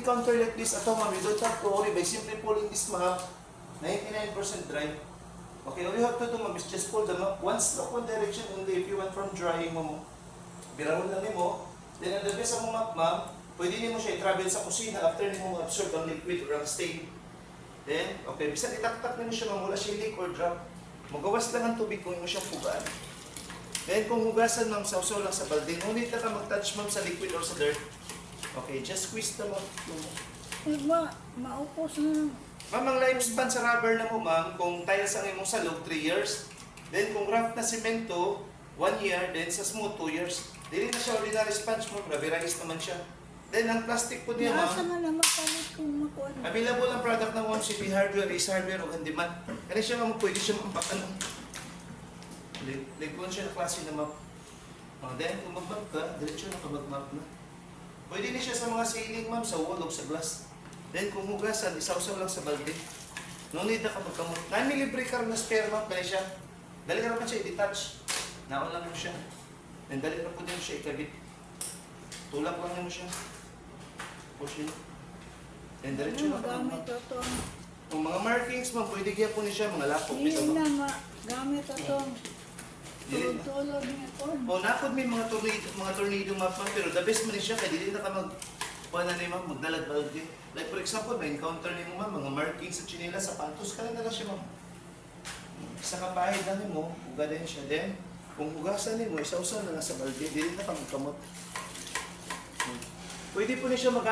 encounter like this, ato ma'am, you don't have to worry by simply pulling this map, 99% dry. Okay, all you have to do ma'am is just pull the map one stroke, one direction only if you want from drying mo. Birahon lang mo. Then ang labis ang map ma'am, pwede niyo mo siya i-travel sa kusina after niyo mo absorb ang liquid or ang stain. Then, okay, bisan itaktak na niyo siya ma'am, wala siya leak or drop. Magawas lang ang tubig kung mo siyang pugaan. Then kung hugasan ma'am, sausaw lang sa balde, ngunit ka mag-touch ma'am sa liquid or sa dirt. Okay, just squeeze the mouth mo. Maupos na. Ma'am, ang lifespan sa rubber na mo ma'am, kung tiles ang imong salog, 3 years. Then kung rough na semento, 1 year. Then sa smooth, 2 years. Dili na siya ordinary sponge mo, rubberized naman siya. Then ang plastic po niya Nasa ma'am, na lang makalit kung makuha na. available ang product ng 1CP Hardware, Ace Hardware o Handyman. Kaya siya ma'am, pwede siya ano, ligpon siya na klase na map. Then kung mag-map ka, diretso na ka mag-map na. Pwede na siya sa mga ceiling ma'am, sa wall o sa glass. Then kung hugasan, isawsaw lang sa balde. No need na ka magkamot. Nami-libre ka na spare ma'am, kaya siya. Dali ka naman siya i-detach. Naon lang mo siya. Then dali na po din siya ikabit. Tulak lang mo siya. Push in. Then diretso na ka Gamit mag-map. ito. Kung mga markings ma'am, pwede kaya po niya siya, mga lapok. Hindi na gamit ito. Dili na. Tulog niya po. O, napod may mga tornado map ma'am, pero the best man siya, kaya dili na ka kuha na ni ma'am, magdalag-balag din. Like for example, may encounter ni mo ma'am, mga markings sa chinela, sa pantos ka lang na siya ma'am. Sa kapahid na ni mo, huga din siya. Then, kung hugasan ni mo, isausaw na lang sa balde, dili na ka magkamot. Pwede po niya siya